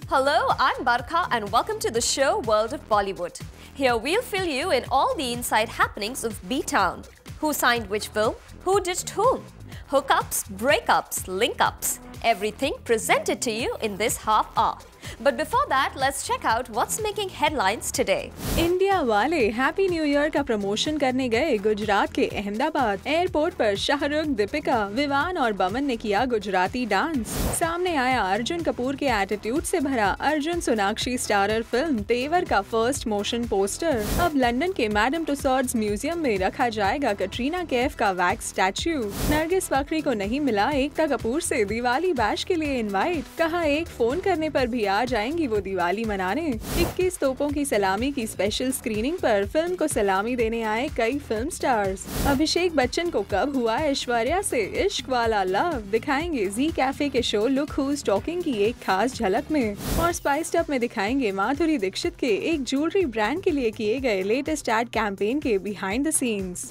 Hello, I'm Barkha and welcome to the show World of Bollywood. Here we'll fill you in all the inside happenings of B-Town. Who signed which film? Who ditched whom? Hookups, breakups, link-ups. Everything presented to you in this half hour. But before that, let's check out what's making headlines today. India वाले happy new year का promotion करने गए गुजरात के Ahmedabad. Airport पर शाहरुख, दीपिका, विवान और बमन ने किया Gujarati dance. सामने आया अर्जुन कपूर के एटीट्यूड से भरा अर्जुन सोनाक्षी स्टारर फिल्म तेवर का फर्स्ट मोशन पोस्टर। अब लंदन के मैडम तुसाड्स म्यूजियम में रखा जाएगा कटरीना कैफ का वैक्स स्टैच्यू। नरगिस फखरी को नहीं मिला एकता कपूर से दिवाली बैश के लिए इनवाइट। कहा एक फोन करने पर भी आ जाएंगी वो दिवाली मनाने। 21 तोपों की सलामी की स्पेशल स्क्रीनिंग पर फिल्म को सलामी देने आए कई फिल्म स्टार्स। अभिषेक बच्चन को कब हुआ ऐश्वर्या से इश्क वाला लव, दिखाएंगे जी कैफे के शो लुक हुज टॉकिंग की एक खास झलक में। और स्पाइस्ड अप में दिखाएंगे माधुरी दीक्षित के एक ज्वेलरी ब्रांड के लिए किए गए लेटेस्ट एड कैंपेन के बिहाइंड द सीन्स।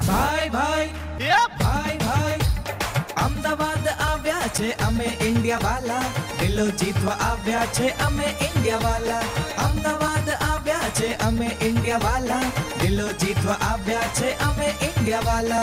भाई भाई भाई भाई अहमदाबाद આવ્યા છે અમે ઇન્ડિયા વાલા દિલો જીતવા આવ્યા છે અમે ઇન્ડિયા વાલા અમદાવાદ આવ્યા છે અમે ઇન્ડિયા વાલા દિલો જીતવા આવ્યા છે અમે ઇન્ડિયા વાલા।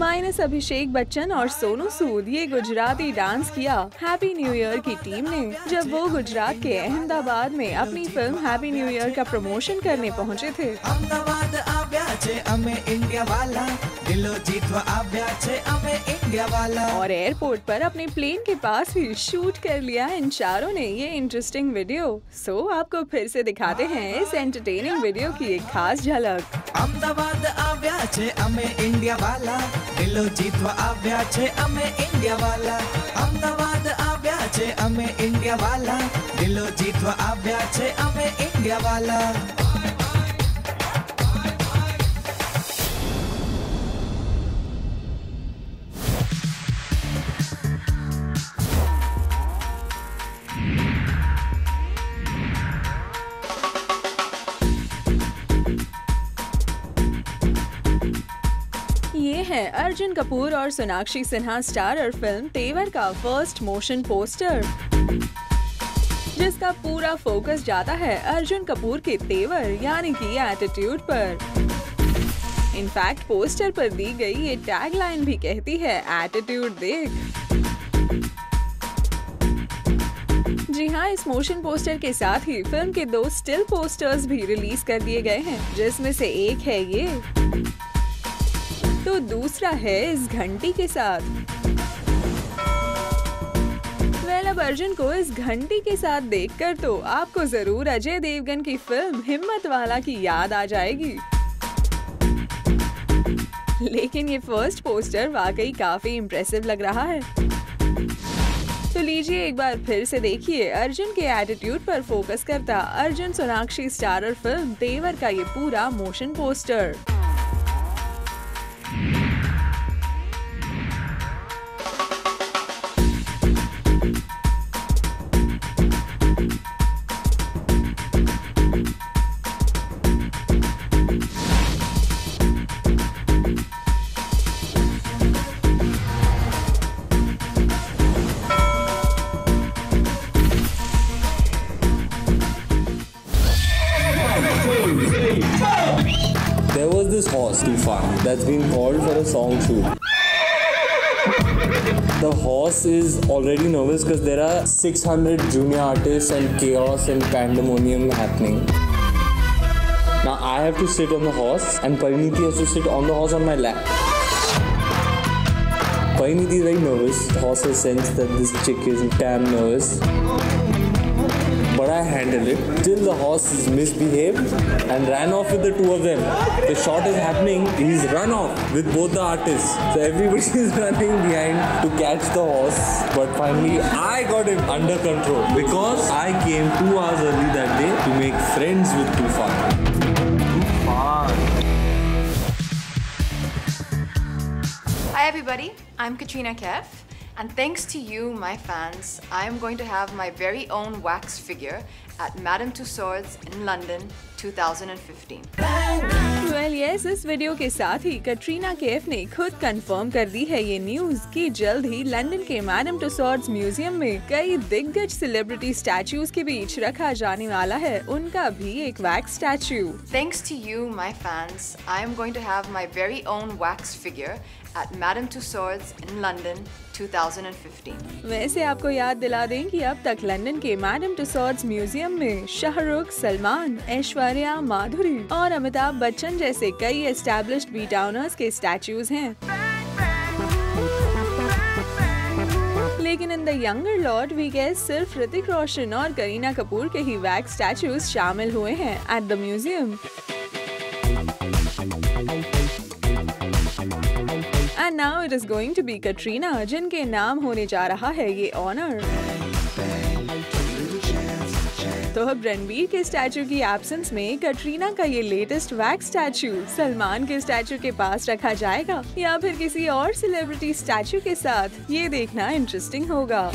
माइनस अभिषेक बच्चन और सोनू सूद ये गुजराती डांस किया हैप्पी न्यू ईयर की टीम ने जब वो गुजरात के अहमदाबाद में अपनी फिल्म हैप्पी न्यू ईयर का प्रमोशन करने पहुंचे थे। अहमदाबाद આવ્યા છે અમે ઇન્ડિયા વાલા દિલો જીતવા આવ્યા છે અમે ઇન્ડિયા વાલા। और एयरपोर्ट पर अपने प्लेन के पास ही शूट कर लिया इन चारों ने ये इंटरेस्टिंग वीडियो। सो आपको फिर से दिखाते हैं इस एंटरटेनिंग वीडियो की एक खास झलक। अहमदाबाद આવ્યા છે અમે ઇન્ડિયા વાલા દિલો જીતવા આવ્યા છે અમે ઇન્ડિયા વાલા અમદાવાદ આવ્યા છે અમે ઇન્ડિયા વાલા દિલો જીતવા આવ્યા છે અમે ઇન્ડિયા વાલા। ये है अर्जुन कपूर और सोनाक्षी सिन्हा स्टारर फिल्म तेवर का फर्स्ट मोशन पोस्टर, जिसका पूरा फोकस जाता है अर्जुन कपूर के तेवर यानी कि एटीट्यूड पर। इनफैक्ट पोस्टर पर दी गई ये टैगलाइन भी कहती है एटीट्यूड देख। जी हाँ, इस मोशन पोस्टर के साथ ही फिल्म के 2 स्टिल पोस्टर्स भी रिलीज कर दिए गए हैं, जिसमें से एक है ये तो दूसरा है इस घंटी के साथ। अब अर्जुन को इस घंटी के साथ देखकर तो आपको जरूर अजय देवगन की फिल्म हिम्मत वाला की याद आ जाएगी। लेकिन ये फर्स्ट पोस्टर वाकई काफी इम्प्रेसिव लग रहा है। तो लीजिए एक बार फिर से देखिए अर्जुन के एटीट्यूड पर फोकस करता अर्जुन सोनाक्षी स्टारर फिल्म तेवर का ये पूरा motion poster. There was this horse, Tufan, that's been called for a song shoot. The horse is already nervous because there are 600 junior artists and chaos and pandemonium happening. Now I have to sit on the horse and Pariniti has to sit on the horse on my lap. Pariniti is very nervous. The horse has sensed that this chick is damn nervous. But I handled it till the horse misbehaved and ran off with the 2 of them. The shot is happening, he's run off with both the artists. So everybody is running behind to catch the horse. But finally I got him under control because I came 2 hours early that day to make friends with Tufan. Hi everybody, I'm Katrina Kaif. And thanks to you, my fans, I am going to have my very own wax figure at Madame Tussauds in London 2015. Well, yes, इस video के साथ ही कटरीना कैफ ने खुद confirm कर दी है ये news कि जल्द ही लंदन के मैडम तुसाड्स म्यूजियम में कई दिग्गज सेलिब्रिटी स्टैचूज के बीच रखा जाने वाला है उनका भी एक wax statue. Thanks to you, my fans, I am going to have my very own wax figure at Madame Tussauds in London 2015. वैसे आपको याद दिला दें कि अब तक लंदन के मैडम तुसाड्स म्यूजियम में शाहरुख, सलमान, ऐश्वर्या, माधुरी और अमिताभ बच्चन जैसे कई एस्टैब्लिश्ड बी टाउनर्स के स्टैचूज हैं। लेकिन in the younger lot we guess सिर्फ ऋतिक रोशन और करीना कपूर के ही वैक्स स्टैचूज शामिल हुए हैं at the museum. And now it is going to be Katrina जिनके नाम होने जा रहा है ये ऑनर। तो अब रणबीर के स्टैचू की एब्सेंस में कटरीना का ये लेटेस्ट वैक्स स्टैचू सलमान के स्टैचू के पास रखा जाएगा या फिर किसी और सेलिब्रिटी स्टैचू के साथ, ये देखना इंटरेस्टिंग होगा।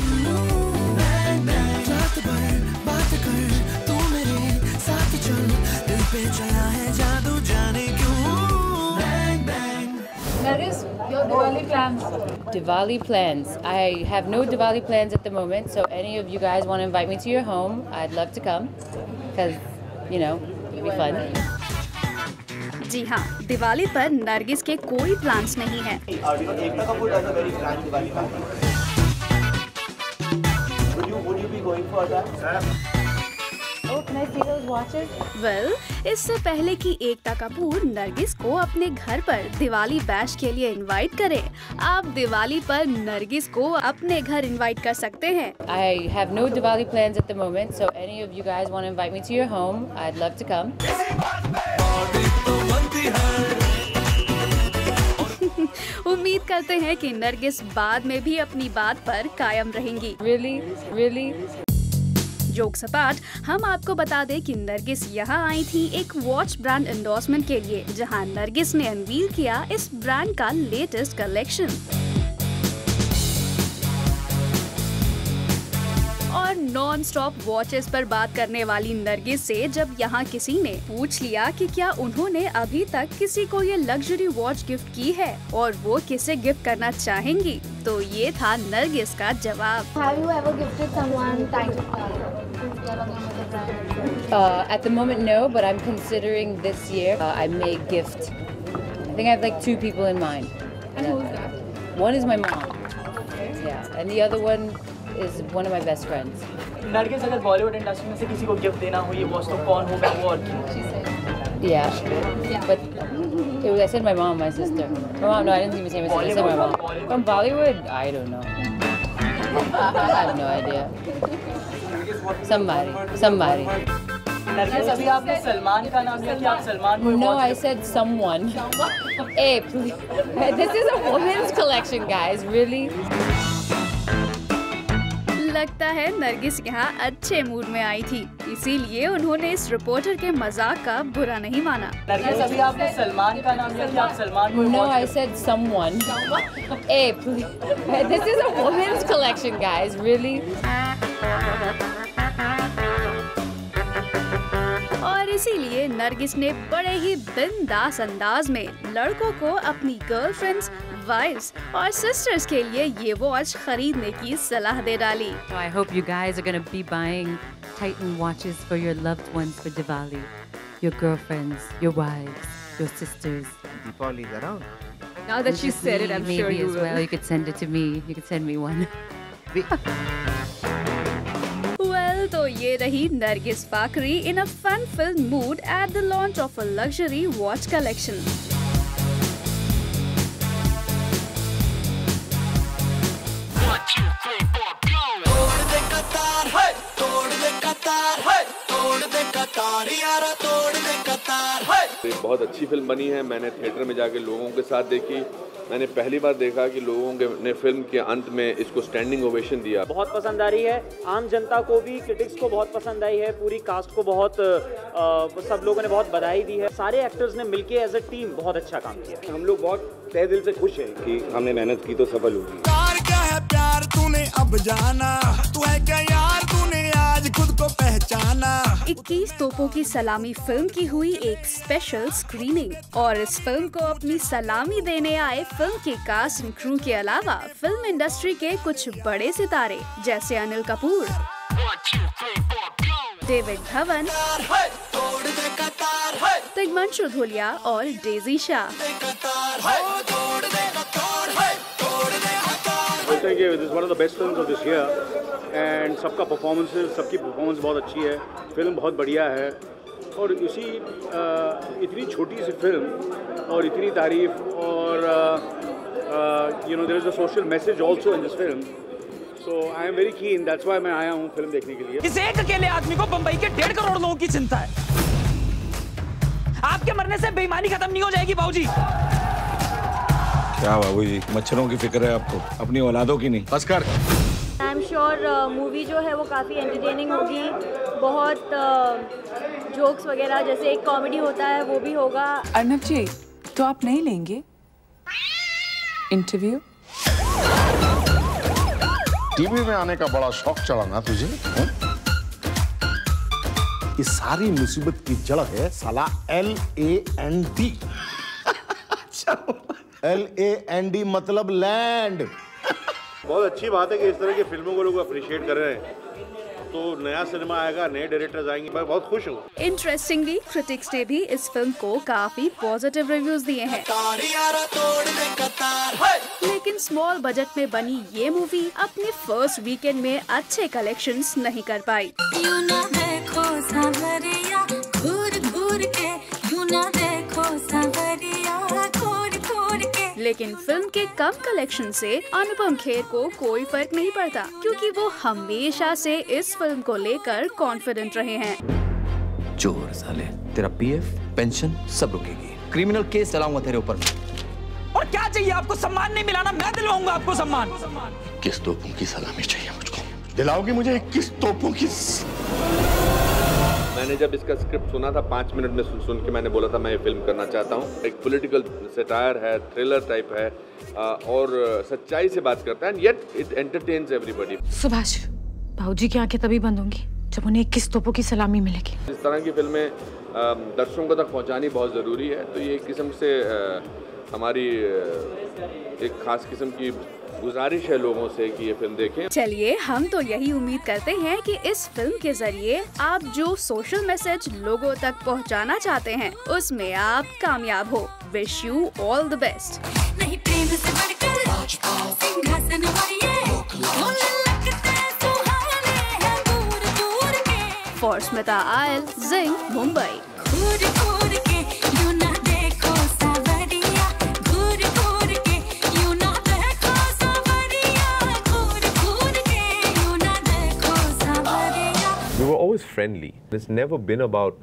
Your Diwali plans? Diwali plans. I have no Diwali plans at the moment, so any of you guys want to invite me to your home, I'd love to come, because, you know, it'll be fun. जी हाँ, दिवाली पर नरगिस के कोई plans नहीं है। Would you be going for that? Oh, can I see those watches? Well, इससे पहले कि एकता कपूर नरगिस को अपने घर पर दिवाली बैश के लिए इनवाइट करे, आप दिवाली पर नरगिस को अपने घर इनवाइट कर सकते हैं। I have no Diwali plans at the moment, so any of you guys want to invite me to your home, I'd love to come. उम्मीद करते हैं कि नरगिस बाद में भी अपनी बात पर कायम रहेंगी। Really? Really? जोक्स अपार्ट, हम आपको बता दें कि नरगिस यहाँ आई थी एक वॉच ब्रांड एंडोर्समेंट के लिए, जहाँ नरगिस ने अनवील किया इस ब्रांड का लेटेस्ट कलेक्शन। और नॉन स्टॉप वॉचेस पर बात करने वाली नरगिस से जब यहाँ किसी ने पूछ लिया कि क्या उन्होंने अभी तक किसी को ये लग्जरी वॉच गिफ्ट की है और वो किसे गिफ्ट करना चाहेंगी, तो ये था नरगिस का जवाब। Have you ever gifted someone At the moment, no, but I'm considering this year I may gift. I think I have like 2 people in mind. And who's that? One is my mom. Yeah, and the other one is one of my best friends. Nargis, अगर Bollywood industry में से किसी को gift देना हो ये watch तो कौन होगा वो और क्यों? Yeah, but it was, I said my mom, my sister. My mom, no, I didn't even say my sister. I said my mom. From Bollywood? I don't know. I have no idea. Somebody. Nargis, अभी आपने सलमान का नाम लिया कि आप सलमान को No, I said someone. Hey, please. This is a women's collection, guys. Really? लगता है नरगिस यहाँ अच्छे मूड में आई थी, इसीलिए उन्होंने इस रिपोर्टर के मजाक का बुरा नहीं माना। नरगिस, अभी आपने सलमान का नाम लिया कि आप सलमान को No, I said someone. Hey, please. This is a women's collection, guys. Really? और इसीलिए नरगिस ने बड़े ही बिंदास अंदाज में लड़कों को अपनी गर्लफ्रेंड्स, वाइफ्स और सिस्टर्स के लिए ये वॉच खरीदने की सलाह दे डाली। So I hope you guys are gonna be buying Titan watches for your loved ones for Diwali. Your girlfriends, your wives, your sisters. Deepavali is around. Now that she said it, I'm sure you as will. well. You could send it to me. You could send me one. Well, तो ये रही Nargis Fakhri in a fun-filled mood at the launch of a luxury watch collection. बहुत अच्छी film बनी है। मैंने theatre में जाके लोगों के साथ देखी। मैंने पहली बार देखा कि लोगों ने फिल्म के अंत में इसको स्टैंडिंग ओवेशन दिया। बहुत पसंद आ रही है, आम जनता को भी, क्रिटिक्स को बहुत पसंद आई है, पूरी कास्ट को बहुत सब लोगों ने बहुत बधाई दी है। सारे एक्टर्स ने मिलके एज अ टीम बहुत अच्छा काम किया। हम लोग बहुत तहे दिल से खुश हैं कि हमने मेहनत की तो सफल होगी। प्यार क्या है प्यार तूने अब जाना, तू है क्या यार तूने आज आज खुद को पहचाना। 21 तोपों की सलामी फिल्म की हुई एक स्पेशल स्क्रीनिंग और इस फिल्म को अपनी सलामी देने आए फिल्म के कास्ट एंड क्रू के अलावा फिल्म इंडस्ट्री के कुछ बड़े सितारे जैसे अनिल कपूर, डेविड धवन, तिग्मांशु धूलिया और Daisy Shah. This is one of the best films of this year and सबकी परफॉर्मेंस बहुत अच्छी है, फिल्म बहुत बढ़िया है और इतनी छोटी सी फिल्म और इतनी तारीफ और there is a social message also in this film, so I am very keen, that's why मैं आया हूँ फिल्म देखने के लिए। इस एक अकेले आदमी को बम्बई के 1.5 करोड़ लोगों की चिंता है। आपके मरने से बेईमानी खत्म नहीं हो जाएगी बाबूजी। क्या बाबूजी, मच्छरों की फिक्र है आपको, अपनी औलादों की नहीं। बस कर। आई एम श्योर मूवी जो है वो काफ़ी एंटरटेनिंग होगी, बहुत जोक्स वगैरह जैसे एक कॉमेडी होता है वो भी होगा। अर्नब जी, तो आप नहीं लेंगे इंटरव्यू? टीवी में आने का बड़ा शौक चढ़ा ना तुझे? इस सारी मुसीबत की जड़ है साला LAND। LAND मतलब लैंड। बहुत अच्छी बात है कि इस तरह की फिल्मों को लोग अप्रिशिएट कर रहे हैं, तो नया सिनेमा आएगा, नए डायरेक्टर्स आएंगे, मैं बहुत खुश हूँ। इंटरेस्टिंगली क्रिटिक्स ने भी इस फिल्म को काफी पॉजिटिव रिव्यूज दिए हैं, लेकिन स्मॉल बजट में बनी ये मूवी अपने फर्स्ट वीकेंड में अच्छे कलेक्शंस नहीं कर पाई। लेकिन फिल्म के कम कलेक्शन से अनुपम खेर को कोई फर्क नहीं पड़ता, क्योंकि वो हमेशा से इस फिल्म को लेकर कॉन्फिडेंट रहे हैं। चोर साले, तेरा PF पेंशन सब रुकेगी, क्रिमिनल केस चलाऊंगा तेरे ऊपर। और क्या चाहिए आपको? सम्मान नहीं मिलाना, मैं दिलवाऊंगा आपको सम्मान। 21 तोपों की सलामी चाहिए मुझको। दिलाओगी मुझे 21 तोपों की? मैंने जब इसका स्क्रिप्ट सुना था 5 मिनट में सुन के मैंने बोला था मैं ये फिल्म करना चाहता हूँ। एक पॉलिटिकल सटायर है, थ्रिलर टाइप है और सच्चाई से बात करता है, yet it entertains everybody. Subhash, बाबूजी की आंखें तभी बंद होंगी जब उन्हें 21 तोपों की सलामी मिलेगी। इस तरह की फिल्में दर्शकों तक पहुँचानी बहुत ज़रूरी है, तो ये एक किस्म से हमारी एक खास किस्म की गुजारिश है लोगों से कि ये फिल्म देखें। चलिए, हम तो यही उम्मीद करते हैं कि इस फिल्म के जरिए आप जो सोशल मैसेज लोगों तक पहुंचाना चाहते हैं उसमें आप कामयाब हो। Wish you all the best. For Smita आयल, Zing, Mumbai. We were always friendly. It's never been about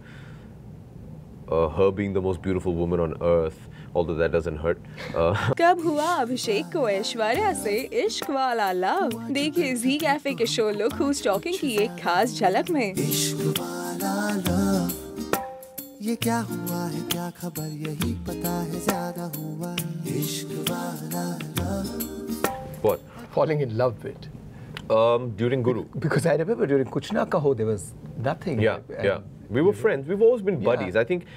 her being the most beautiful woman on earth, although that doesn't hurt. कब हुआ अभिषेक को ऐश्वर्या से इश्क वाला लव? देखिए जी कैफे के शो लुक हुज टॉकिंग की एक खास झलक में। इश्क वाला लव, ये क्या हुआ है क्या खबर, यही पता है ज्यादा हुआ। इश्क वाला love. What? Falling in love with. During Guru. Because I remember during Kuch Na Kaho there was nothing. Yeah. We were friends. We've always been buddies. I think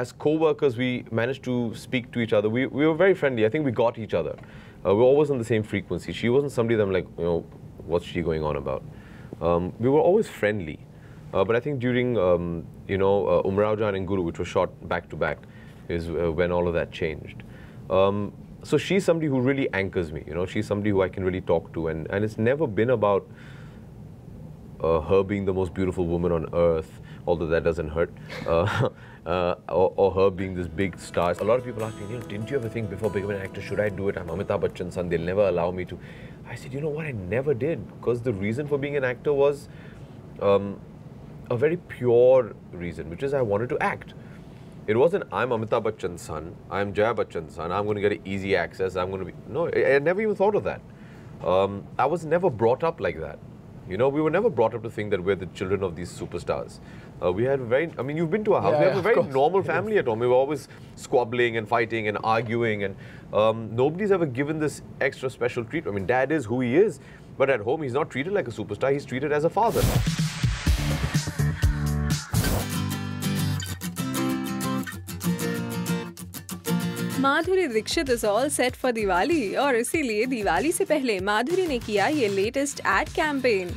as co-workers we managed to speak to each other. We were very friendly. I think we got each other. We were always on the same frequency. She wasn't somebody that I'm like, what's she going on about? We were always friendly. But I think during, Umrao Jaan and Guru, which was shot back to back, is when all of that changed. So she's somebody who really anchors me, she's somebody who I can really talk to, and it's never been about her being the most beautiful woman on earth, although that doesn't hurt, or her being this big star. A lot of people ask me, didn't you ever think before becoming an actor, should I do it? I'm Amitabh Bachchan's son, they'll never allow me to. I said, you know what, I never did, because the reason for being an actor was a very pure reason, which is I wanted to act. It wasn't, I'm Amitabh Bachchan's son, I'm Jaya Bachchan's son, I'm going to get easy access, I'm going to be... No, I never even thought of that. I was never brought up like that. We were never brought up to think that we're the children of these superstars. We had I mean, you've been to our house. We have a very normal family at home. We were always squabbling and fighting and arguing, and nobody's ever given this extra special treatment. I mean, Dad is who he is, but at home he's not treated like a superstar. He's treated as a father. Madhuri Dixit is all set for Diwali और इसीलिए दिवाली से पहले माधुरी ने किया ये latest ad campaign.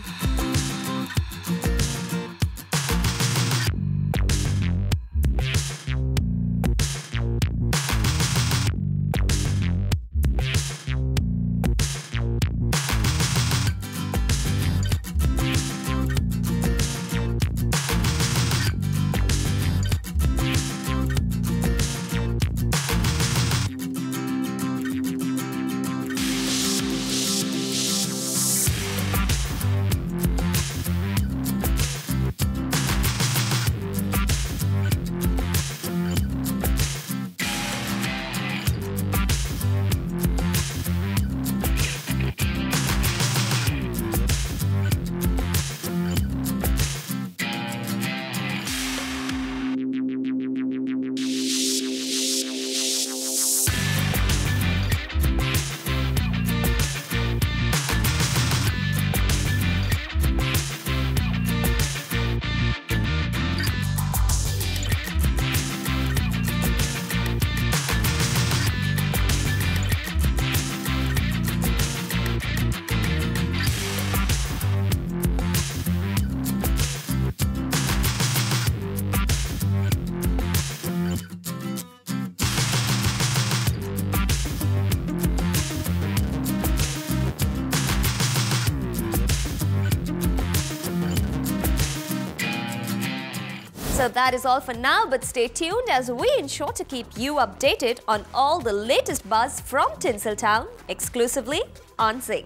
So that is all for now, but stay tuned as we ensure to keep you updated on all the latest buzz from Tinseltown exclusively on Zing.